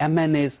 MNAs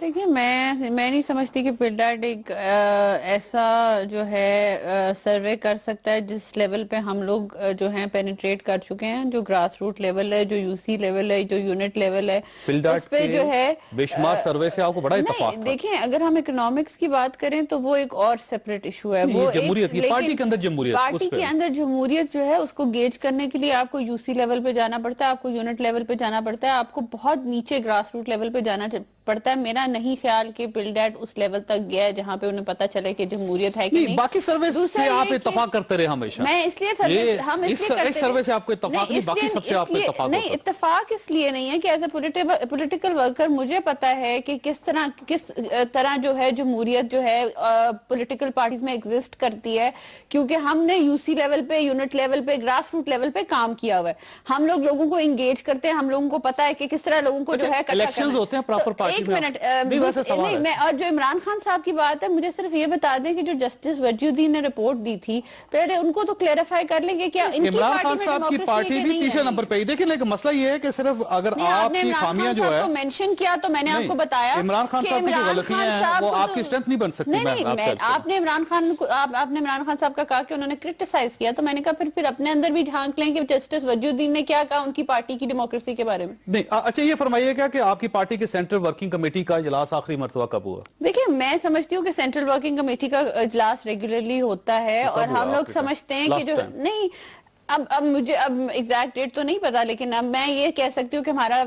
دیکھیے میں نہیں سمجھتی کہ پلڈیٹ ایک ایسا جو ہے سروے کر سکتا ہے جس لیول پہ ہم لوگ جو ہیں پینیٹریٹ کر چکے ہیں، جو گراس روٹ لیول ہے، جو یو سی لیول ہے، جو یونٹ لیول ہے، اس پہ جو ہے بے شمار سروے سے آپ کو بڑا اتفاق تھا۔ دیکھیں اگر ہم اکنامکس کی بات کریں تو وہ ایک اور سیپریٹ ایشو ہے، وہ جمہوریت کی پارٹی کے اندر جمہوریت، پارٹی کے اندر جمہوریت جو ہے اس کو گیج کرنے کے لیے آپ کو یو سی لیول پہ جانا پڑتا ہے، آپ کو یونٹ لیول پہ جانا پڑتا ہے، آپ کو بہت نیچے گراس روٹ لیول پہ جانا پڑتا ہے۔ میرا نہیں خیال کہ پلڈیٹ اس لیول تک گیا ہے جہاں پہ انہیں پتا چلے کہ جمہوریت ہے کہ نہیں۔ باقی سروے سے آپ اتفاق کرتے رہے ہمیشہ، میں اس لیے اس سروے سے آپ کو اتفاق نہیں، باقی سب سے آپ کو اتفاق ہوتا نہیں، اتفاق اس لیے نہیں ہے کہ ایز اے پولیٹیکل ورکر مجھے پتا ہے کہ کس طرح جو ہے جمہوریت جو ہے پولیٹیکل پارٹیز میں ایگزسٹ کرتی ہے، کیونکہ ہم نے یو سی لیول پہ، یونٹ لیول پہ، گراس روٹ لیول پہ کام کیا ہوا ہے۔ ہم لوگوں کو انگیج کرتے ہیں، ہم لوگوں کو پتا ہے کہ کس طرح لوگوں کو جو ہے الیکشنز ہوتے ہیں پراپر پارٹی ایک منٹ میں، اور جو عمران خان صاحب کی بات ہے، مجھے صرف یہ بتا دیں کہ جو جسٹس وجی الدین نے رپورٹ دی تھی، پہلے ان کو تو کلیریفائی کر لیں گے کیا ان کی عمران خان صاحب کی پارٹی بھی تیسرے نمبر پہ ہی۔ دیکھیں لیکن مسئلہ یہ ہے کہ صرف اگر آپ کی خامیاں جو ہے مینشن کیا تو میں نے آپ کو بتایا عمران خان صاحب کی جو غلطیاں ہیں وہ آپ کی اسٹرینتھ نہیں بن سکتی۔ آپ نے عمران خان صاحب کا کہا کہ انہوں نے کرٹیسائز کیا، تو میں نے کہا پھر اپنے اندر بھی جھانک لیں کہ جسٹس وجی الدین نے کیا کہا ان کی پارٹی کی ڈیموکریسی کے بارے میں۔ نہیں اچھا یہ فرمائیے گا کہ آپ کی پارٹی کے سینٹرل ورکنگ کمیٹی کا اجلاس آخری مرتبہ کب ہوا؟ دیکھیں میں سمجھتی ہوں کہ سینٹرل ورکنگ کمیٹی کا اجلاس ریگولرلی ہوتا ہے، اور ہم لوگ سمجھتے ہیں کہ جو نہیں اب مجھے ایگزیکٹ ڈیٹ تو نہیں پتا، لیکن اب میں یہ کہہ سکتی ہوں کہ ہمارا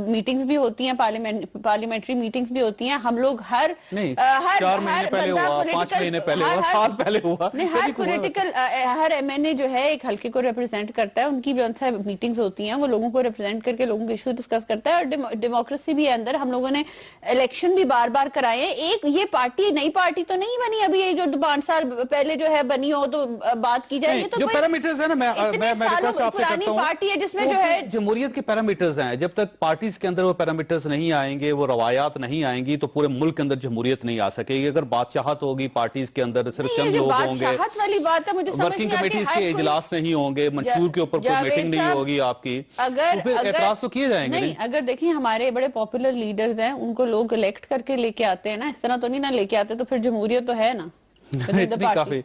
میٹنگز بھی ہوتی ہیں، پارلیمنٹری میٹنگز بھی ہوتی ہیں، ہم لوگ ہر 4 مہینے پہلے ہوا، 5 مہینے پہلے ہوا، سال پہلے ہوا، ہر پولیٹیکل ہر ایم این اے جو ہے ایک حلقے کو ریپرزینٹ کرتا ہے، ان کی بھی ان سے میٹنگز ہوتی ہیں، وہ لوگوں کو ریپرزینٹ کر کے لوگوں کے ایشو ڈسکس کرتا ہے، اور ڈیموکریسی بھی ہے اندر۔ ہم لوگوں نے الیکشن بھی بار بار کرائے ہیں، ایک یہ پارٹی نئی پارٹی تو نہیں بنی ابھی، یہ جو 5 سال پہلے جو ہے بنی ہو تو بات کی جائے، جو پیرامیٹرز ہیں نا میں ریکویسٹ آپ سے کرتا ہوں، پارٹی ہے جس میں جو ہے جمہوریت کے پیرامیٹرز ہیں، جب تک پارٹیز کے اندر وہ پیرامیٹرز نہیں آئیں گے، وہ روایات نہیں آئیں گی تو پورے ملک کے اندر جمہوریت نہیں آ سکے گی۔ اگر بادشاہت ہوگی پارٹیز کے اندر، صرف چند لوگ ہوں گے، ورکنگ کمیٹیز کے اجلاس نہیں ہوں گے، منشور کے اوپر کوئی میٹنگ نہیں ہوگی آپ کی، تو پھر اعتراض تو کیے جائیں گے۔ نہیں اگر دیکھیں ہمارے بڑے پاپولر لیڈرز ہیں، ان کو لوگ الیکٹ کر کے لے کے آتے ہیں نا، اس طرح تو نہیں نہ لے کے آتے، تو پھر جمہوریت تو ہے نا۔ اتنی کافی۔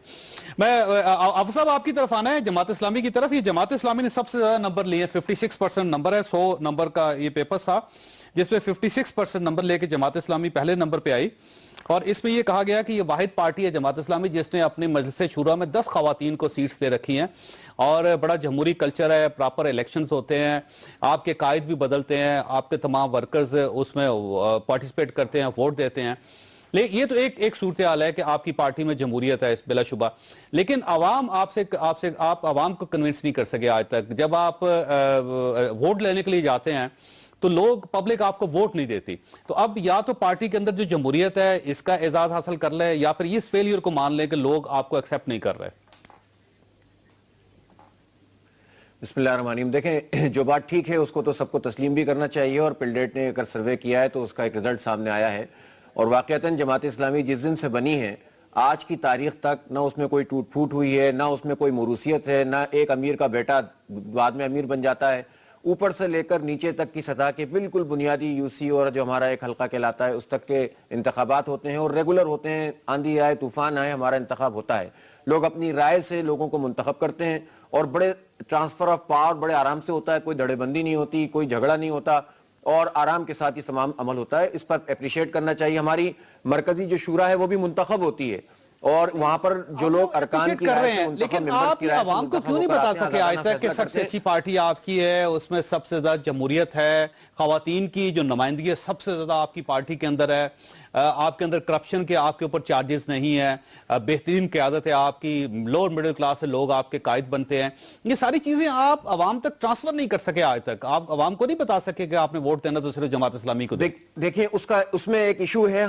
میں افضل صاحب آپ کی طرف آنا ہے جماعت اسلامی کی طرف۔ یہ جماعت اسلامی نے سب سے زیادہ نمبر لیے، 56% نمبر ہے، 100 نمبر کا یہ پیپر تھا جس پہ 56% نمبر لے کے جماعت اسلامی پہلے نمبر پہ آئی، اور اس میں یہ کہا گیا کہ یہ واحد پارٹی ہے جماعت اسلامی جس نے اپنے مجلس شورا میں 10 خواتین کو سیٹس دے رکھی ہیں، اور بڑا جمہوری کلچر ہے، پراپر الیکشنز ہوتے ہیں، آپ کے قائد بھی بدلتے ہیں، آپ کے تمام ورکرز اس میں پارٹیسپیٹ کرتے ہیں، ووٹ دیتے ہیں۔ یہ تو ایک صورتحال ہے کہ آپ کی پارٹی میں جمہوریت ہے بلا شبہ، لیکن عوام آپ عوام کو کنونس نہیں کر سکے آج تک۔ جب آپ ووٹ لینے کے لیے جاتے ہیں تو لوگ، پبلک آپ کو ووٹ نہیں دیتی، تو اب یا تو پارٹی کے اندر جو جمہوریت ہے اس کا اعزاز حاصل کر لیں، یا پھر اس فیلئر کو مان لیں کہ لوگ آپ کو ایکسیپٹ نہیں کر رہے۔ بسم اللہ الرحمن الرحیم۔ دیکھیں جو بات ٹھیک ہے اس کو تو سب کو تسلیم بھی کرنا چاہیے، اور پلڈیٹ نے اگر سروے کیا ہے تو اس کا ایک رزلٹ سامنے آیا ہے، اور واقعتاً جماعت اسلامی جس دن سے بنی ہے آج کی تاریخ تک نہ اس میں کوئی ٹوٹ پھوٹ ہوئی ہے، نہ اس میں کوئی موروثیت ہے، نہ ایک امیر کا بیٹا بعد میں امیر بن جاتا ہے، اوپر سے لے کر نیچے تک کی سطح کے بالکل بنیادی یو سی اور جو ہمارا ایک حلقہ کہلاتا ہے اس تک کے انتخابات ہوتے ہیں، اور ریگولر ہوتے ہیں، آندھی آئے طوفان آئے ہمارا انتخاب ہوتا ہے، لوگ اپنی رائے سے لوگوں کو منتخب کرتے ہیں، اور بڑے ٹرانسفر آف پاور بڑے آرام سے ہوتا ہے، کوئی دھڑے بندی نہیں ہوتی، کوئی جھگڑا نہیں ہوتا، اور آرام کے ساتھ یہ تمام عمل ہوتا ہے۔ اس پر اپریشیٹ کرنا چاہیے۔ ہماری مرکزی جو شورا ہے وہ بھی منتخب ہوتی ہے، اور وہاں پر جو لوگ ارکان کی رائے سے منتخب، لیکن آپ عوام کو کیوں نہیں بتا سکے آج تک کہ سب سے اچھی پارٹی آپ کی ہے، اس میں سب سے زیادہ جمہوریت ہے، خواتین کی جو نمائندگی ہے سب سے زیادہ آپ کی پارٹی کے اندر ہے، آپ کے اندر کرپشن کے آپ کے اوپر چارجز نہیں ہیں، بہترین قیادت ہے آپ کی، لوور مڈل کلاس سے لوگ آپ کے قائد بنتے ہیں، یہ ساری چیزیں آپ عوام تک ٹرانسفر نہیں کر سکے آج تک، آپ عوام کو نہیں بتا سکے کہ آپ نے ووٹ دینا تو صرف جماعت اسلامی کو دیکھیں اس میں ایک ایشو ہے،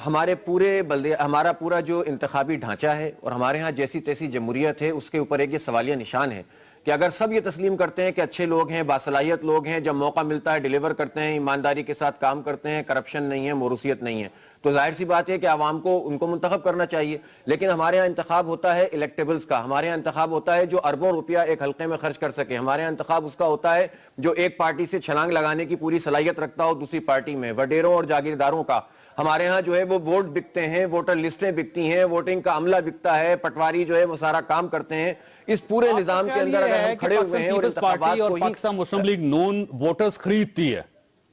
ہمارے پورے ہمارا پورا جو انتخابی ڈھانچہ ہے اور ہمارے ہاں جیسی تیسی جمہوریت ہے، اس کے اوپر ایک یہ سوالیہ نشان ہے کہ اگر سب یہ تسلیم کرتے ہیں کہ اچھے لوگ ہیں، باصلاحیت لوگ ہیں، جب موقع ملتا ہے ڈیلیور کرتے ہیں، ایمانداری کے ساتھ کام کرتے ہیں، کرپشن نہیں ہے، موروثیت نہیں ہے، تو ظاہر سی بات ہے کہ عوام کو ان کو منتخب کرنا چاہیے. لیکن ہمارے ہاں انتخاب ہوتا ہے الیکٹیبلز کا, ہمارے ہاں انتخاب ہوتا ہے جو اربوں روپیہ ایک حلقے میں خرچ کر سکے, ہمارے ہاں انتخاب اس کا ہوتا ہے جو ایک پارٹی سے چھلانگ لگانے کی پوری صلاحیت رکھتا ہو دوسری پارٹی میں, وڈیروں اور جاگیرداروں کا. ہمارے ہاں جو ہے وہ ووٹ بکتے ہیں, ووٹر لسٹیں بکتی ہیں, ووٹنگ کا عملہ بکتا ہے, پٹواری جو ہے وہ سارا کام کرتے ہیں. اس پورے نظام کے اندر اگر ہم کھڑے ہوئے ہیں اور انتخابات کو ہی پاکستان مسلم لیگ نون ووٹرز خریدتی ہے,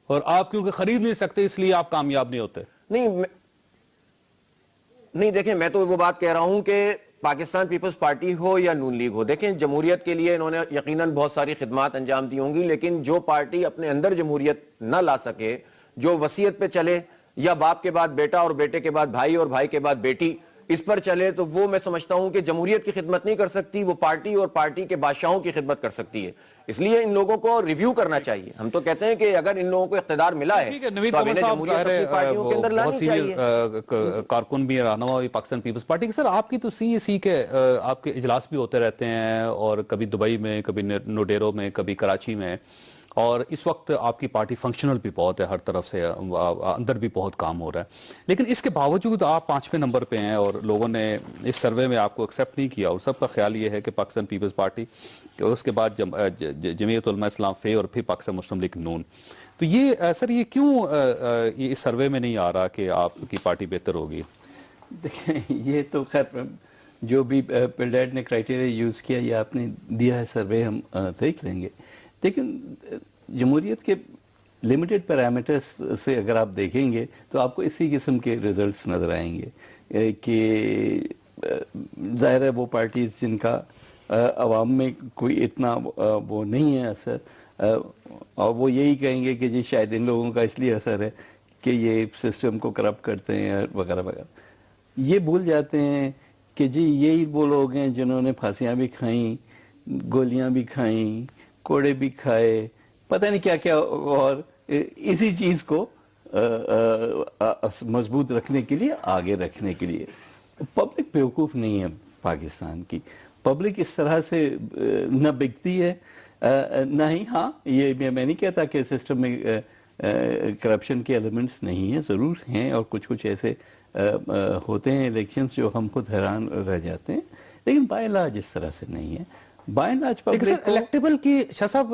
اور آپ کیونکہ خرید نہیں سکتے اس لیے آپ کامیاب نہیں ہوتے. نہیں دیکھیں, میں تو وہ بات کہہ رہا ہوں کہ پاکستان پیپلز پارٹی ہو یا نون لیگ ہو, دیکھیں جمہوریت کے لیے انہوں نے یقیناً بہت ساری خدمات انجام دی ہوں گی, لیکن جو پارٹی اپنے اندر جمہوریت نہ لا سکے, جو وصیت پہ چلے یا باپ کے بعد بیٹا اور بیٹے کے بعد بھائی اور بھائی کے بعد بیٹی, اس پر چلے, تو وہ میں سمجھتا ہوں کہ جمہوریت کی خدمت نہیں کر سکتی, وہ پارٹی اور پارٹی کے بادشاہوں کی خدمت کر سکتی ہے. اس لیے ان لوگوں کو ریویو کرنا چاہیے. ہم تو کہتے ہیں کہ اگر ان لوگوں کو اقتدار ملا ہے تو اب انہیں جمہوریت اپنی پارٹیوں کے اندر لانی چاہیے. کارکن بھی رہنما بھی پاکستان پیپلز پارٹی کے. سر آپ کی تو CAC کے آپ کے اجلاس بھی ہوتے رہتے ہیں, اور کبھی دبئی میں, کبھی نوڈیرو میں, کبھی کراچی میں, اور اس وقت آپ کی پارٹی فنکشنل بھی بہت ہے, ہر طرف سے اندر بھی بہت کام ہو رہا ہے. لیکن اس کے باوجود آپ 5ویں نمبر پہ ہیں, اور لوگوں نے اس سروے میں آپ کو ایکسیپٹ نہیں کیا, اور سب کا خیال یہ ہے کہ پاکستان پیپلز پارٹی, اور اس کے بعد جمعیت علماء اسلام فے, اور پھر پاکستان مسلم لیگ نون. تو یہ سر یہ کیوں اس سروے میں نہیں آ رہا کہ آپ کی پارٹی بہتر ہوگی؟ دیکھیں یہ تو خیر جو بھی پلڈیٹ نے کرائٹیریا یوز کیا یہ آپ نے دیا ہے سروے, ہم دیکھ لیں گے. لیکن جمہوریت کے لمیٹڈ پیرامیٹرز سے اگر آپ دیکھیں گے تو آپ کو اسی قسم کے ریزلٹس نظر آئیں گے کہ ظاہر ہے وہ پارٹیز جن کا عوام میں کوئی اتنا وہ نہیں ہے اثر, اور وہ یہی کہیں گے کہ جی شاید ان لوگوں کا اس لیے اثر ہے کہ یہ سسٹم کو کرپٹ کرتے ہیں وغیرہ وغیرہ. یہ بھول جاتے ہیں کہ جی یہی وہ لوگ ہیں جنہوں نے پھانسیاں بھی کھائیں, گولیاں بھی کھائیں, کوڑے بھی کھائے, پتہ نہیں کیا کیا, اور اسی چیز کو مضبوط رکھنے کے لیے, آگے رکھنے کے لیے. پبلک بیوقوف نہیں ہے پاکستان کی, پبلک اس طرح سے نہ بکتی ہے نہ ہی, ہاں یہ میں نہیں کہتا کہ سسٹم میں کرپشن کے ایلیمنٹس نہیں ہیں, ضرور ہیں, اور کچھ ایسے ہوتے ہیں الیکشنز جو ہم خود حیران رہ جاتے ہیں, لیکن بائی لاج اس طرح سے نہیں ہے. بائی لاج پبلک الیکٹیبل کی شاہ صاحب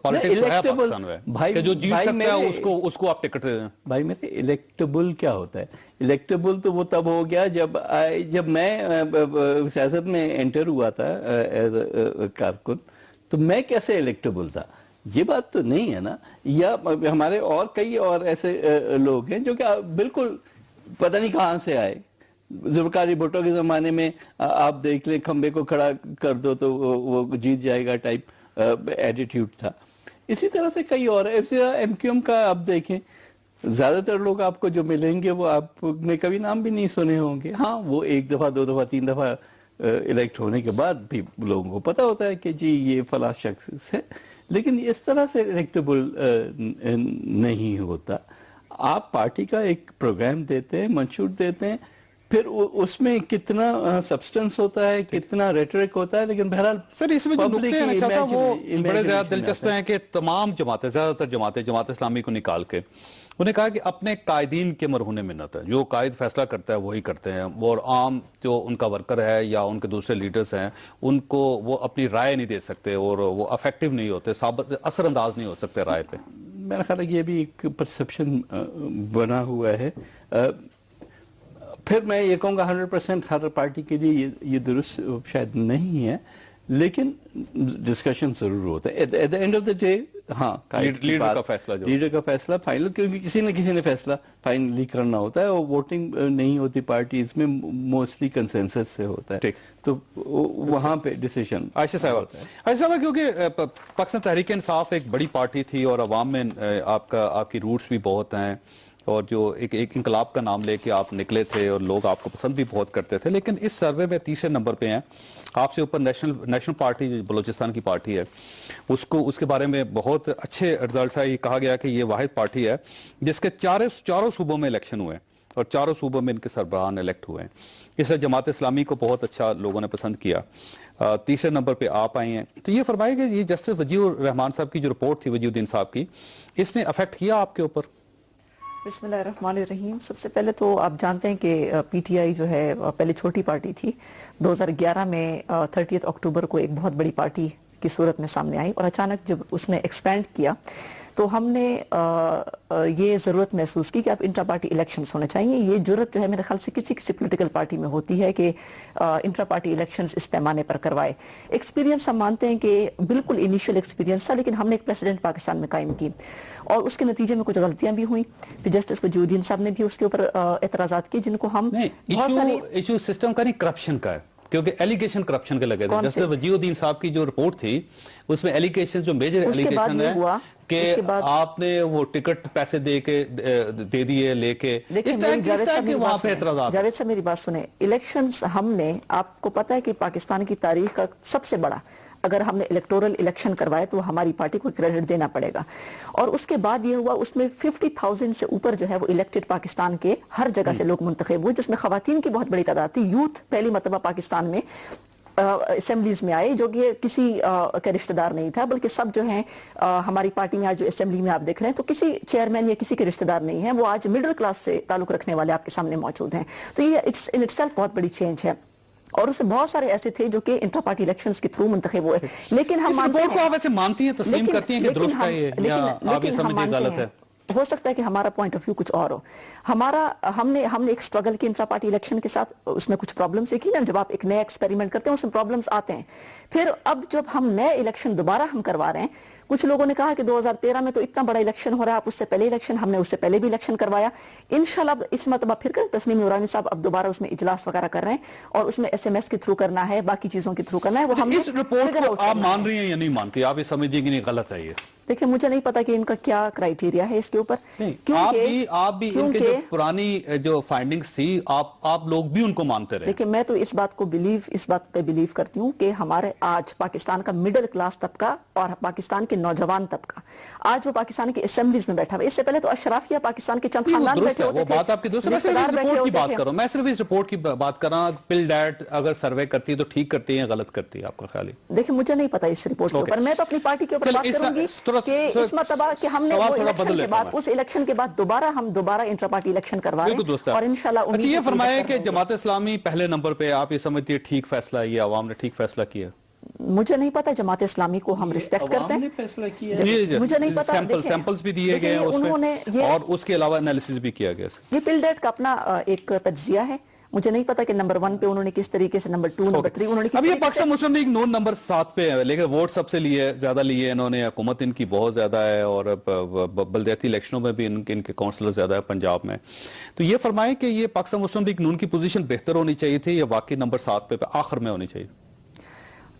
پالیٹکس ہے پاکستان میں کہ جو جیت سکتا ہے اس کو آپ ٹکٹ دے دیں. بھائی میرے الیکٹیبل کیا ہوتا ہے؟ الیکٹیبل تو وہ تب ہو گیا جب میں سیاست میں انٹر ہوا تھا ایز اے کارکن, تو میں کیسے الیکٹیبل تھا؟ یہ بات تو نہیں ہے نا. یا ہمارے اور کئی اور ایسے لوگ ہیں جو کہ بالکل پتہ نہیں کہاں سے آئے. ذوالفقار بھٹو کے زمانے میں آپ دیکھ لیں, کھمبے کو کھڑا کر دو تو وہ جیت جائے گا ٹائپ ایٹیٹیوڈ تھا. اسی طرح سے کئی اور MQM کا آپ دیکھیں, زیادہ تر لوگ آپ کو جو ملیں گے وہ آپ نے کبھی نام بھی نہیں سنے ہوں گے. ہاں وہ 1 دفعہ 2 دفعہ 3 دفعہ الیکٹ ہونے کے بعد بھی لوگوں کو پتہ ہوتا ہے کہ جی یہ فلاں شخص ہے, لیکن اس طرح سے الیکٹیبل نہیں ہوتا. آپ پارٹی کا ایک پروگرام دیتے ہیں, منشور دیتے ہیں, پھر اس میں کتنا سبسٹنس ہوتا ہے, کتنا ریٹرک ہوتا ہے, لیکن بہرحال سر اس میں جو نقطے ہیں شاہ صاحب وہ بڑے زیادہ دلچسپ ہیں کہ تمام جماعتیں, زیادہ تر جماعت اسلامی کو نکال کے انہیں کہا کہ اپنے قائدین کے مرہون منت ہے, جو قائد فیصلہ کرتا ہے وہی کرتے ہیں, اور عام جو ان کا ورکر ہے یا ان کے دوسرے لیڈرز ہیں ان کو وہ اپنی رائے نہیں دے سکتے, اور وہ افیکٹو نہیں ہوتے, اثر انداز نہیں ہو سکتے رائے پہ. میرا خیال ہے یہ بھی ایک پرسپشن بنا ہوا ہے. پھر میں یہ کہوں گا 100% ہر پارٹی کے لیے یہ درست شاید نہیں ہے, لیکن ڈسکشن ضرور ہوتا ہے. At the end of the day ہاں لیڈر کا فیصلہ فائنل, کیونکہ کسی نے فیصلہ فائنلی کرنا ہوتا ہے, اور ووٹنگ نہیں ہوتی پارٹیز میں, موسٹلی کنسنسس سے ہوتا ہے, تو وہاں پہ ڈیسیشن. عائشہ صاحبہ کیونکہ پاکستان تحریک انصاف ایک بڑی پارٹی تھی, اور عوام میں آپ کی روٹس بھی بہت ہیں, اور جو ایک انقلاب کا نام لے کے آپ نکلے تھے, اور لوگ آپ کو پسند بھی بہت کرتے تھے, لیکن اس سروے میں 3رے نمبر پہ ہیں. آپ سے اوپر نیشنل پارٹی جو بلوچستان کی پارٹی ہے اس کے بارے میں بہت اچھے رزلٹس ہے. یہ کہا گیا کہ یہ واحد پارٹی ہے جس کے چاروں صوبوں میں الیکشن ہوئے, اور 4 صوبوں میں ان کے سربراہان الیکٹ ہوئے ہیں. اس سے جماعت اسلامی کو بہت اچھا لوگوں نے پسند کیا. 3رے نمبر پہ آپ آئی ہیں. تو یہ فرمائے کہ یہ جسٹس وجیہ الرحمان صاحب کی جو رپورٹ تھی, وجیہ الدین صاحب کی, اس نے افیکٹ کیا آپ کے اوپر؟ بسم اللہ الرحمن الرحیم. سب سے پہلے تو آپ جانتے ہیں کہ پی ٹی آئی جو ہے پہلے چھوٹی پارٹی تھی. 2011 میں 30 اکتوبر کو ایک بہت بڑی پارٹی کی صورت میں سامنے آئی, اور اچانک جب اس نے ایکسپینڈ کیا تو ہم نے یہ ضرورت محسوس کی کہ اب انٹرا پارٹی الیکشنز ہونے چاہیے. یہ ضرورت جو ہے میرے خیال سے کسی پولیٹیکل پارٹی میں ہوتی ہے کہ انٹرا پارٹی الیکشنز اس پیمانے پر کروائے. ایکسپیرینس ہم مانتے ہیں کہ بالکل انیشیل ایکسپیرینس تھا, لیکن ہم نے ایک پریسیڈنٹ پاکستان میں قائم کی اور اس کے نتیجے میں کچھ غلطیاں بھی ہوئیں. پھر جسٹس وجیہ الدین صاحب نے بھی اس کے اوپر اعتراضات کیے جن کو ہم بہت ساری ایشو سسٹم کا نہیں, کرپشن کا ہے, کیونکہ ایلیگیشن کرپشن کے لگے تھے. جسٹس وجیہ الدین صاحب کی جو رپورٹ تھی اس میں ایلیگیشن, جو میجر ایلیگیشن ہے کہ آپ نے وہ ٹکٹ پیسے دے دیے لے کے, اس ٹائم کے وہاں پہ اعتراضات. جاوید صاحب میری بات سنیں, الیکشنز ہم نے, آپ کو پتا ہے کہ پاکستان کی تاریخ کا سب سے بڑا اگر ہم نے الیکٹورل الیکشن کروائے تو ہماری پارٹی کو کریڈٹ دینا پڑے گا. اور اس کے بعد یہ ہوا, اس میں 50,000 سے اوپر جو ہے وہ الیکٹڈ پاکستان کے ہر جگہ سے لوگ منتخب ہوئے, جس میں خواتین کی بہت بڑی تعداد تھی. یوتھ پہلی مرتبہ پاکستان میں اسمبلیز میں آئے جو کہ کسی کا رشتہ دار نہیں تھا, بلکہ سب جو ہیں ہماری پارٹی میں آج جو اسمبلی میں آپ دیکھ رہے ہیں تو کسی چیئرمین یا کسی کے رشتہ دار نہیں ہیں, وہ آج مڈل کلاس سے تعلق رکھنے والے آپ کے سامنے موجود ہیں. تو یہ اٹس ان اٹسیلف بہت بڑی چینج ہے. اور اس سے بہت سارے ایسے تھے جو کہ انٹرا پارٹی الیکشنز کے تھرو منتخب ہوئے, لیکن ہم مانتے ہیں, اس رپورٹ کو آپ ایسے مانتی ہیں, تسلیم کرتی ہیں کہ درست ہے یہ, یا آپ یہ سمجھیں غلط ہے؟ ہو سکتا ہے کہ ہمارا پوائنٹ آف ویو کچھ اور ہو. ہم نے ایک سٹرگل کی انٹرا پارٹی الیکشن کے ساتھ, اس میں کچھ پرابلمس دیکھی نا, جب آپ ایک نیا ایکسپیریمنٹ کرتے ہیں اس میں پرابلمس آتے ہیں. پھر اب جب ہم نئے الیکشن دوبارہ ہم کروا رہے ہیں, کچھ لوگوں نے کہا کہ 2013 میں تو اتنا بڑا الیکشن ہو رہا ہے, آپ اس سے پہلے الیکشن, ہم نے اس سے پہلے بھی الیکشن کروایا. انشاءاللہ اس مرتبہ پھر کریں. تسنیم نورانی صاحب اب دوبارہ اس میں اجلاس وغیرہ کر رہے ہیں, اور اس میں SMS کے تھرو کرنا ہے, باقی چیزوں کے تھرو کرنا ہے. وہ ہم اس رپورٹ کو آپ مان رہی ہیں یا نہیں مانتی, آپ یہ سمجھیں کہ نہیں غلط ہے یہ؟ دیکھیں مجھے نہیں پتا کہ ان کا کیا کرائیٹیریا ہے اس کے اوپر. آپ بھی ان کے جو پرانی جو فائنڈنگز تھی آپ لوگ بھی ان کو مانتے رہے. دیکھیں میں تو اس بات پہ بلیو کرتی ہوں کہ ہمارے آج پاکستان کا مڈل کلاس طبقہ اور پاکستان کے نوجوان طبقہ آج وہ پاکستان کی اسمبلیز میں بیٹھا ہوا. اس سے پہلے تو اشرافیہ پاکستان کے چند خاندان بیٹھے ہوتے تھے. وہ بات آپ کی درست ہے, میں صرف اس رپورٹ کی بات کر رہا ہوں, میں صرف اس رپورٹ کی بات کر رہا ہوں. پل ڈیٹ اگر سروے کرتی ہے تو ٹھیک کرتی ہے, غلط کرتی ہے, آپ کا خیال ہے؟ دیکھیں مجھے نہیں پتا اس رپورٹ کے اوپر, میں تو اپنی پارٹی کے اوپر بات کروں گی کہ اس مرتبہ کہ ہم نے وہ الیکشن کے بعد, اس الیکشن کے بعد دوبارہ انٹرا پارٹی الیکشن کروا رہے ہیں, اور انشاءاللہ امید ہے. یہ فرمائے کہ جماعت اسلامی پہلے نمبر پہ, آپ یہ سمجھتی ہے ٹھیک فیصلہ, یہ عوام نے ٹھیک فیصلہ کیا؟ مجھے نہیں پتا, جماعت اسلامی کو ہم ریسپیکٹ کرتے ہیں, مجھے نہیں پتا. سیمپلز بھی دیے گئے ہیں اس میں, اور اس کے علاوہ انالیسس بھی کیا گیا. یہ پل ڈیٹ کا اپنا ایک تجزیہ ہے, مجھے نہیں پتا کہ نمبر 1 پہ انہوں نے کس طریقے سے, نمبر 2 نمبر 3 انہوں نے کس اب طریقے یہ پاکستان مسلم لیگ نون نمبر 7 پہ ہے, لیکن ووٹ سب سے زیادہ لیے انہوں نے, حکومت ان کی بہت زیادہ ہے, اور بلدیاتی الیکشنوں میں بھی ان کے کونسلر زیادہ ہے پنجاب میں. تو یہ فرمائیں کہ یہ پاکستان مسلم لیگ نون کی پوزیشن بہتر ہونی چاہیے تھی یا واقعی نمبر 7 پہ آخر میں ہونی چاہیے؟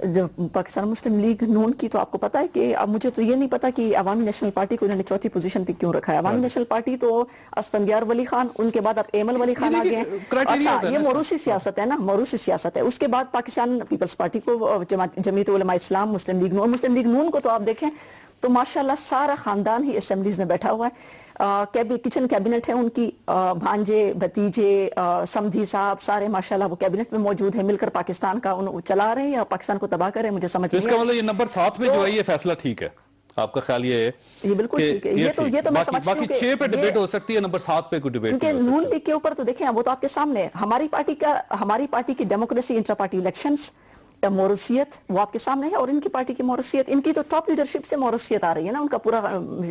جو پاکستان مسلم لیگ نون کی, تو آپ کو پتا ہے کہ اب مجھے تو یہ نہیں پتا کہ عوامی نیشنل پارٹی کو انہوں نے چوتھی پوزیشن پہ کیوں رکھا ہے. عوامی نیشنل پارٹی تو اسفندیار ولی خان, ان کے بعد اب ایمل ولی خان آ گئے ہیں. اچھا یہ موروثی سیاست ہے نا, موروثی سیاست ہے. اس کے بعد پاکستان پیپلز پارٹی کو, جمعیت علماء اسلام, مسلم لیگ نون کو تو آپ دیکھیں تو ماشاءاللہ سارا خاندان ہی اسمبلیز میں بیٹھا ہوا ہے. کچن کیبنٹ ہے ان کی, بھانجے بھتیجے سمدھی صاحب سارے ماشاءاللہ وہ کیبنٹ میں موجود ہیں, مل کر پاکستان کا چلا رہے ہیں یا پاکستان کو تباہ کر رہے ہیں, مجھے سمجھ نہیں آیا. اس کا مطلب یہ نمبر 7 پہ جو ہے یہ فیصلہ ٹھیک ہے, آپ کا خیال یہ ہے؟ یہ بالکل ٹھیک ہے. یہ تو میں سمجھتی ہوں کہ 6 پہ ڈیبیٹ ہو سکتی ہے, نمبر 7 پہ کوئی ڈیبیٹ نہیں. نون لیگ کے اوپر تو دیکھیں وہ تو آپ کے سامنے ہے. ہماری پارٹی کی ڈیموکریسی, انٹرا پارٹی الیکشنز, موروثیت وہ آپ کے سامنے ہے, اور ان کی پارٹی کی موروثیت, ان کی تو ٹاپ لیڈرشپ سے موروثیت آ رہی ہے نا, ان کا پورا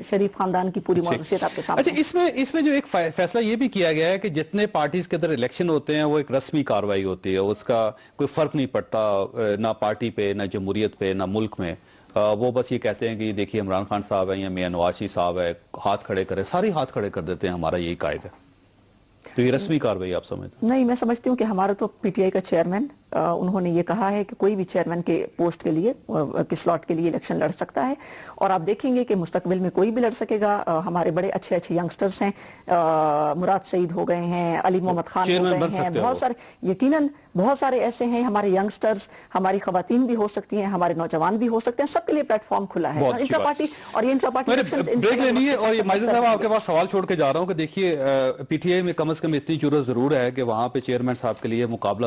شریف خاندان کی پوری موروثیت آپ کے سامنے. اچھا اس میں جو ایک فیصلہ یہ بھی کیا گیا ہے کہ جتنے پارٹیز کے اندر الیکشن ہوتے ہیں وہ ایک رسمی کاروائی ہوتی ہے, اس کا کوئی فرق نہیں پڑتا نہ پارٹی پہ, نہ جمہوریت پہ, نہ ملک میں. وہ بس یہ کہتے ہیں کہ دیکھیے عمران خان صاحب ہیں یا میاں نواز شریف صاحب ہے, ہاتھ کھڑے کرے, ساری ہاتھ کھڑے کر دیتے ہیں, ہمارا یہی قائد ہے. تو یہ رسمی کاروائی آپ سمجھتے ہیں؟ نہیں, میں سمجھتی ہوں کہ ہمارا تو پی ٹی آئی کا چیئرمین, انہوں نے یہ کہا ہے کہ کوئی بھی چیئرمین کے پوسٹ کے لیے, کے سلاٹ کے لیے الیکشن لڑ سکتا ہے, اور آپ دیکھیں گے کہ مستقبل میں کوئی بھی لڑ سکے گا. ہمارے بڑے اچھے ینگسٹرز ہیں, مراد سعید ہو گئے ہیں, علی محمد خان ہو گئے ہیں, بہت سارے, یقیناً بہت سارے ایسے ہیں ہمارے ینگسٹرز, ہماری خواتین بھی ہو سکتی ہیں, ہمارے نوجوان بھی ہو سکتے ہیں, سب کے لیے پلیٹ فارم کھلا ہے. انٹرا پارٹی اور یہ انٹرا پارٹی بریک لینی ہے. اور یہ ماجد صاحب آپ کے پاس سوال چھوڑ کے جا رہا ہوں کہ دیکھیے پی ٹی آئی میں کم از کم اتنی ضرورت ضرور ہے کہ وہاں پہ چیئرمین صاحب کے لیے مقابلہ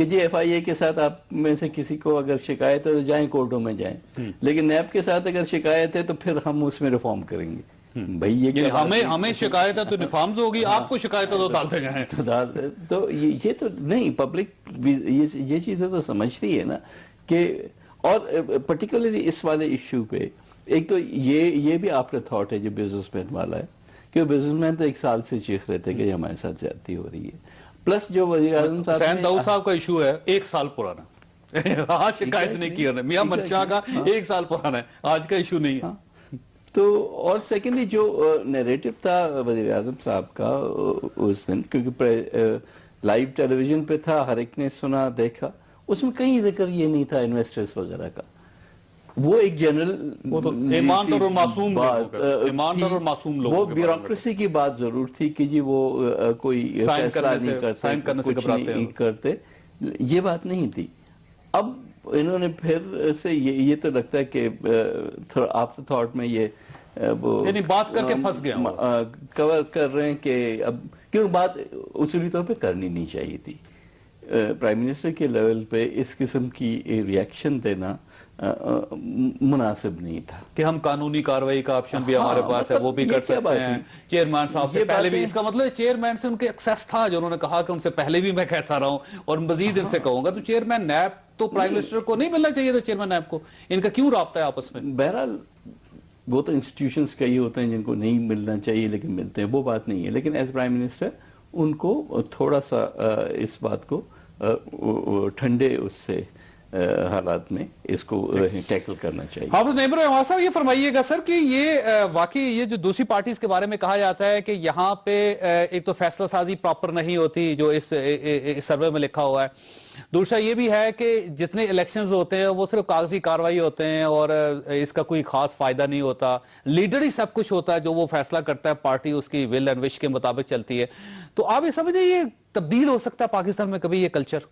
کہ جی ایف آئی اے کے ساتھ آپ میں سے کسی کو اگر شکایت ہے تو جائیں کورٹوں میں جائیں، لیکن نیب کے ساتھ اگر شکایت ہے تو پھر ہم اس میں ریفارم کریں گے. بھائی یہ کیا ہمیں شکایت ہے تو ریفارمز ہوگی، آپ کو شکایت ہے تو ڈالتے جائیں. تو یہ تو نہیں، پبلک یہ چیزیں تو سمجھتی ہے نا کہ، اور پرٹیکولرلی اس والے ایشو پہ ایک تو یہ بھی آفٹر تھاٹ ہے جو بزنس مین والا ہے، کہ بزنس مین تو 1 سال سے چیخ رہے تھے کہ ہمارے ساتھ زیادتی ہو رہی ہے. پلس جو وزیر اعظم حسین داؤد صاحب کا ایشو ہے 1 سال پرانا، آج شکایت نہیں کی انہوں نے. میاں منشاہ کا 1 سال پرانا ہے، آج کا ایشو نہیں ہے. تو اور سیکنڈلی جو نیریٹو تھا وزیر اعظم صاحب کا اس دن، کیونکہ لائیو ٹیلی ویژن پہ تھا، ہر ایک نے سنا دیکھا، اس میں کہیں ذکر یہ نہیں تھا انویسٹرز وغیرہ کا. وہ ایک جنرل ایماندار اور معصوم لوگوں وہ بیوروکریسی کی بات ضرور تھی کہ جی وہ کوئی فیصلہ نہیں کرتے، کچھ نہیں کرتے، یہ بات نہیں تھی. اب انہوں نے پھر سے یہ تو لگتا ہے کہ آفٹر تھاٹ میں یہ وہ یعنی بات کر کے پھنس گیا، کور کر رہے ہیں کہ اب کیوں بات اصولی طور پہ کرنی نہیں چاہیے تھی. پرائم منسٹر کے لیول پہ اس قسم کی ریئیکشن دینا مناسب نہیں تھا کہ ہم قانونی کاروائی کا آپشن بھی ہمارے پاس ہے، وہ بھی کر سکتے ہیں. چیئرمین صاحب سے پہلے بھی، اس کا مطلب چیئرمین سے ان کے ایکسیس تھا جو انہوں نے کہا کہ ان سے پہلے بھی میں کہتا رہا ہوں اور مزید ان سے کہوں گا. تو چیئرمین نیب تو پرائم منسٹر کو نہیں ملنا چاہیے تھا، چیئرمین نیب کو، ان کا کیوں رابطہ ہے آپس میں؟ بہرحال وہ تو انسٹیٹیوشنز کئی ہوتے ہیں جن کو نہیں ملنا چاہیے لیکن ملتے ہیں، وہ بات نہیں ہے. لیکن ایز پرائم منسٹر ان کو تھوڑا سا اس بات کو ٹھنڈے اس سے حالات میں اس کو ٹیکل کرنا چاہیے. حافظ نعیم الرحمان صاحب یہ فرمائیے گا سر کہ یہ واقعی یہ جو دوسری پارٹیز کے بارے میں کہا جاتا ہے کہ یہاں پہ ایک تو فیصلہ سازی پراپر نہیں ہوتی جو اس سروے میں لکھا ہوا ہے، دوسرا یہ بھی ہے کہ جتنے الیکشنز ہوتے ہیں وہ صرف کاغذی کاروائی ہوتے ہیں اور اس کا کوئی خاص فائدہ نہیں ہوتا، لیڈر ہی سب کچھ ہوتا ہے، جو وہ فیصلہ کرتا ہے پارٹی اس کی ول اینڈ وش کے مطابق چلتی ہے. تو آپ یہ سمجھیں یہ تبدیل ہو سکتا ہے پاکستان میں کبھی یہ کلچر؟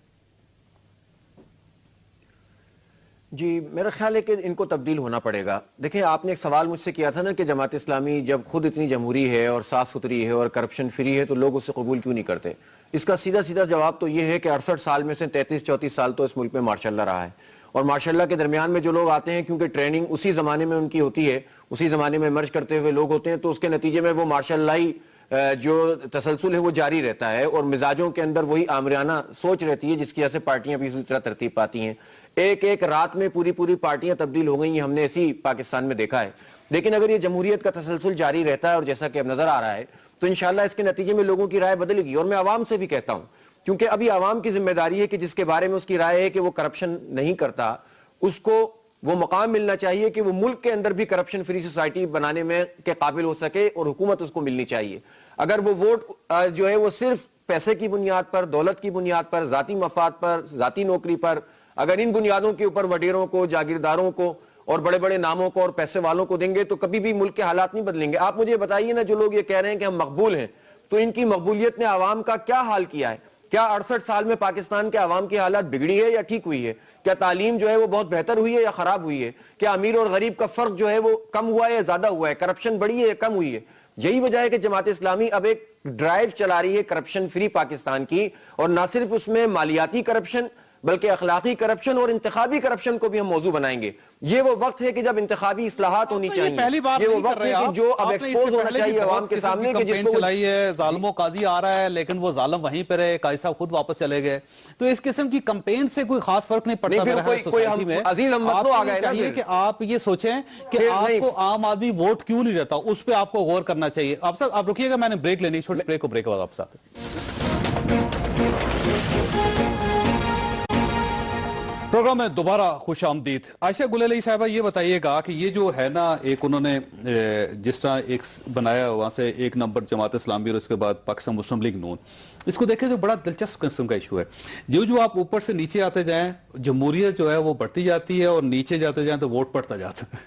جی میرا خیال ہے کہ ان کو تبدیل ہونا پڑے گا. دیکھیں آپ نے ایک سوال مجھ سے کیا تھا نا کہ جماعت اسلامی جب خود اتنی جمہوری ہے اور صاف ستھری ہے اور کرپشن فری ہے تو لوگ اسے قبول کیوں نہیں کرتے. اس کا سیدھا جواب تو یہ ہے کہ 68 سال میں سے 33-34 سال تو اس ملک میں ماشاء اللہ رہا ہے، اور ماشاء اللہ کے درمیان میں جو لوگ آتے ہیں کیونکہ ٹریننگ اسی زمانے میں ان کی ہوتی ہے، اسی زمانے میں مرج کرتے ہوئے لوگ ہوتے ہیں، تو اس کے نتیجے میں وہ ماشاء اللہ جو تسلسل ہے وہ جاری رہتا ہے اور مزاجوں کے اندر وہی آمرانہ سوچ رہتی ہے جس کی وجہ سے پارٹیاں بھی اسی طرح ترتیب پاتی ہیں. ایک رات میں پوری پارٹیاں تبدیل ہو گئی ہیں، ہم نے اسی پاکستان میں دیکھا ہے. لیکن اگر یہ جمہوریت کا تسلسل جاری رہتا ہے اور جیسا کہ اب نظر آ رہا ہے تو انشاءاللہ اس کے نتیجے میں لوگوں کی رائے بدلے گی. اور میں عوام سے بھی کہتا ہوں، کیونکہ ابھی عوام کی ذمہ داری ہے کہ جس کے بارے میں اس کی رائے ہے کہ وہ کرپشن نہیں کرتا، اس کو وہ مقام ملنا چاہیے کہ وہ ملک کے اندر بھی کرپشن فری سوسائٹی بنانے میں کے قابل ہو سکے اور حکومت اس کو ملنی چاہیے. اگر وہ ووٹ جو ہے وہ صرف پیسے کی بنیاد پر، دولت کی بنیاد پر، ذاتی مفاد پر، ذاتی نوکری پر، اگر ان بنیادوں کے اوپر وڈیروں کو، جاگیرداروں کو اور بڑے بڑے ناموں کو اور پیسے والوں کو دیں گے تو کبھی بھی ملک کے حالات نہیں بدلیں گے. آپ مجھے بتائیے نا، جو لوگ یہ کہہ رہے ہیں کہ ہم مقبول ہیں، تو ان کی مقبولیت نے عوام کا کیا حال کیا ہے؟ کیا 68 سال میں پاکستان کے عوام کی حالت بگڑی ہے یا ٹھیک ہوئی ہے؟ کیا تعلیم جو ہے وہ بہت بہتر ہوئی ہے یا خراب ہوئی ہے؟ کیا امیر اور غریب کا فرق جو ہے وہ کم ہوا ہے یا زیادہ ہوا ہے؟ کرپشن بڑھی ہے یا کم ہوئی ہے؟ یہی وجہ ہے کہ جماعت اسلامی اب ایک ڈرائیو چلا رہی ہے کرپشن فری پاکستان کی، اور نہ صرف اس میں مالیاتی کرپشن بلکہ اخلاقی کرپشن اور انتخابی کرپشن کو بھی ہم موضوع بنائیں گے. یہ وہ وقت ہے کہ جب انتخابی اصلاحات ہونی چاہیے. یہ وہ وقت ہے کہ جو اب ایکسپوز ہونا چاہیے عوام کے سامنے کہ جس کو چلائی ہے ظالم و قاضی آ رہا ہے لیکن وہ ظالم وہیں پر ہے، قاضی صاحب خود واپس چلے گئے. تو اس قسم کی کمپین سے کوئی خاص فرق نہیں پڑتا میرا سوسائٹی میں. عزیز ہم مت آ گئے چاہیے کہ آپ یہ سوچیں کہ آپ کو عام آدمی ووٹ کیوں نہیں دیتا، اس پہ آپ کو غور کرنا چاہیے. آپ صاحب آپ رکیے گا، میں نے بریک لینی، چھوٹی بریک کو، بریک کے بعد آپ ساتھ پروگرام میں دوبارہ خوش آمدید. عائشہ گل علی صاحبہ یہ بتائیے گا کہ یہ جو ہے نا ایک انہوں نے جس طرح ایک بنایا وہاں سے 1 نمبر جماعت اسلامی اور اس کے بعد پاکستان مسلم لیگ نون، اس کو دیکھیں تو بڑا دلچسپ قسم کا ایشو ہے. جو آپ اوپر سے نیچے آتے جائیں جمہوریت جو ہے وہ بڑھتی جاتی ہے اور نیچے جاتے جائیں تو ووٹ پڑتا جاتا ہے.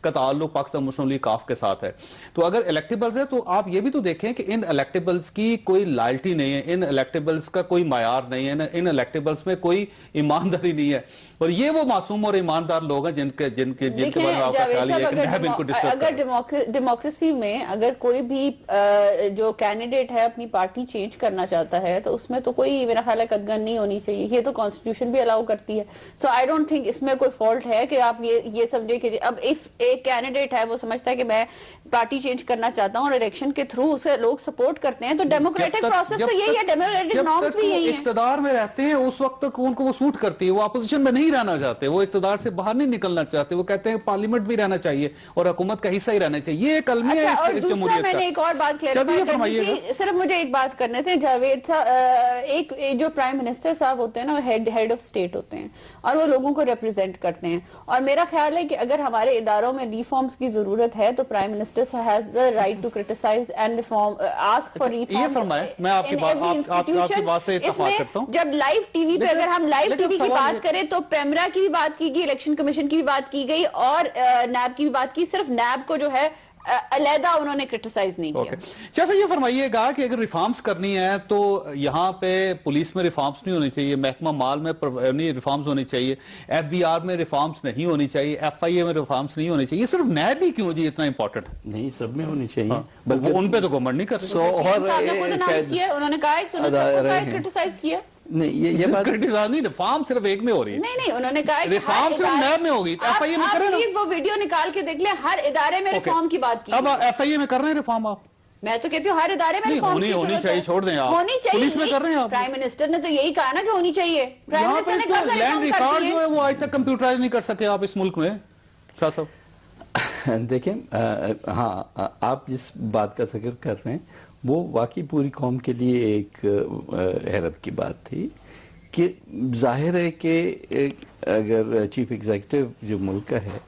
کا تعلق پاکستان مسلم لیگ کاف کے ساتھ ہے. تو اگر الیکٹیبلز ہے تو آپ یہ بھی تو دیکھیں کہ ان الیکٹیبلز کی کوئی لائلٹی نہیں ہے, ان الیکٹیبلز کا کوئی معیار نہیں ہے, ان الیکٹیبلز میں کوئی ایمانداری نہیں ہے, اور یہ وہ معصوم اور ایماندار لوگ ہیں جن کے بارے میں آپ کا خیال یہ ہے کہ نیب ان کو ڈسٹرب اگر ڈیموکریسی میں اگر کوئی بھی جو کینڈیڈیٹ ہے اپنی پارٹی چینج کرنا چاہتا ہے تو اس میں تو کوئی میرا خیال ہے قدغن نہیں ہونی چاہیے, یہ تو کانسٹیٹیوشن بھی الاؤ کرتی ہے. سو آئی ڈونٹ تھنک اس میں کوئی فالٹ ہے کہ آپ یہ سمجھے کہ اب ایک کینڈیڈیٹ ہے وہ سمجھتا ہے کہ میں پارٹی چینج کرنا چاہتا ہوں اور الیکشن کے تھرو اسے لوگ سپورٹ کرتے ہیں, تو ڈیموکریٹک پروسیس تو یہی ہے, ڈیموکریٹک نارمز بھی یہی ہیں. اقتدار میں رہتے ہیں اس وقت تک ان کو وہ سوٹ کرتی ہے, وہ اپوزیشن میں نہیں رہنا چاہتے, وہ اقتدار سے باہر نہیں نکلنا چاہتے, وہ کہتے ہیں پارلیمنٹ بھی رہنا چاہیے اور حکومت کا حصہ ہی رہنا چاہیے. یہ ایک المیہ ہے اس جمہوریت کا. میں نے ایک اور بات کلیریفائی کرنی تھی, صرف مجھے ایک بات کرنے تھے جاوید صاحب, ایک جو پرائم منسٹر صاحب ہوتے ہیں نا وہ ہیڈ آف اسٹیٹ ہوتے ہیں اور وہ لوگوں کو ریپرزینٹ کرتے ہیں, اور میرا خیال ہے کہ اگر ہمارے اداروں میں ریفارمز کی ضرورت ہے تو prime minister has the right to criticize and reform, ask for reform. یہ فرمائیں, میں آپ کی بات سے اتفاق کرتا ہوں. جب لائیو ٹی وی پہ اگر ہم لائیو ٹی وی کی بات کریں تو پیمرا کی بھی بات کی گئی, الیکشن کمیشن کی بھی بات کی گئی اور نیب کی بھی بات کی, صرف نیب کو جو ہے علیحدہ انہوں نے کرٹیسائز نہیں کیا. جیسا یہ فرمائیے گا کہ اگر ریفارمز کرنی ہے تو یہاں پہ پولیس میں ریفارمز نہیں ہونی چاہیے, محکمہ مال میں ریفارمز ہونی چاہیے, FBR میں ریفارمز نہیں ہونی چاہیے, FIA میں ریفارمز نہیں ہونی چاہیے. یہ صرف نیب ہی کیوں جی اتنا امپورٹنٹ نہیں, سب میں ہونی چاہیے, بلکہ ان پہ تو گورنمنٹ نہیں کر رہی. انہوں نے کہا کرٹیسائز کیا نہیں, یہ بات کرٹیسائز نہیں, ریفارم صرف ایک میں ہو رہی ہے. نہیں, انہوں نے کہا ریفارم صرف نیب میں ہوگی, FIA میں کریں نا. وہ ویڈیو نکال کے دیکھ لیں, ہر ادارے میں ریفارم کی بات کی. اب FIA میں کر رہے ہیں ریفارم آپ؟ میں تو کہتی ہوں ہر ادارے میں ریفارم کی ہونی چاہیے, چھوڑ دیں آپ. ہونی چاہیے, پولیس میں کر رہے ہیں آپ. پرائم منسٹر نے تو یہی کہا نا کہ ہونی چاہیے. پرائم منسٹر نے کہا لینڈ ریکارڈ جو ہے وہ آج تک کمپیوٹرائز نہیں کر سکے آپ اس ملک میں. شاہ صاحب دیکھیں, ہاں آپ جس بات کا ذکر کر رہے ہیں وہ واقعی پوری قوم کے لیے ایک حیرت کی بات تھی کہ ظاہر ہے کہ اگر چیف ایگزیکٹو جو ملک کا ہے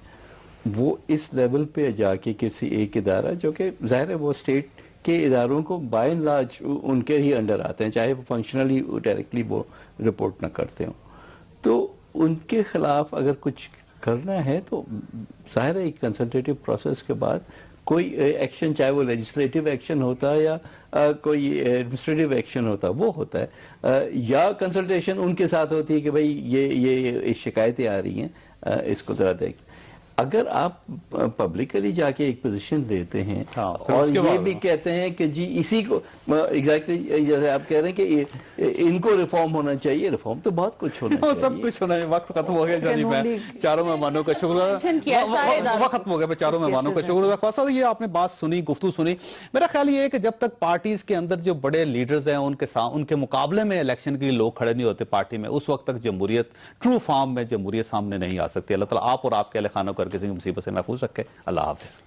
وہ اس لیول پہ جا کے کسی ایک ادارہ, جو کہ ظاہر ہے وہ اسٹیٹ کے اداروں کو بائی اینڈ لارج ان کے ہی انڈر آتے ہیں, چاہے وہ فنکشنلی ڈائریکٹلی وہ رپورٹ نہ کرتے ہوں, تو ان کے خلاف اگر کچھ کرنا ہے تو ظاہر ہے ایک کنسلٹیٹیو پروسیس کے بعد کوئی ایکشن, چاہے وہ لیجسلیٹو ایکشن ہوتا ہے یا کوئی ایڈمنسٹریٹو ایکشن ہوتا ہے, وہ ہوتا ہے, یا کنسلٹیشن ان کے ساتھ ہوتی ہے کہ بھئی یہ شکایتیں آ رہی ہیں, اس کو ذرا دیکھ. اگر آپ پبلکلی جا کے ایک پوزیشن لیتے ہیں اور یہ بھی کہتے ہیں کہ جی اسی کو ایگزیکٹلی جیسے آپ کہہ رہے ہیں کہ ان کو ریفارم ہونا چاہیے, ریفارم تو بہت کچھ ہونا چاہیے, سب کچھ ہونا ہے. وقت ختم ہو گیا جی, میں چاروں مہمانوں کا شکر, وقت ختم ہو گیا, میں چاروں مہمانوں کا شکر. خاصا یہ آپ نے بات سنی, گفتگو سنی. میرا خیال یہ ہے کہ جب تک پارٹیز کے اندر جو بڑے لیڈرز ہیں ان کے مقابلے میں الیکشن کے لیے لوگ کھڑے نہیں ہوتے پارٹی میں, اس وقت تک جمہوریت ٹرو فارم میں جمہوریت سامنے نہیں آ سکتی. اللہ تعالیٰ آپ اور آپ کے اہل خانوں کو کسی مصیبت سے محفوظ رکھے. اللہ حافظ.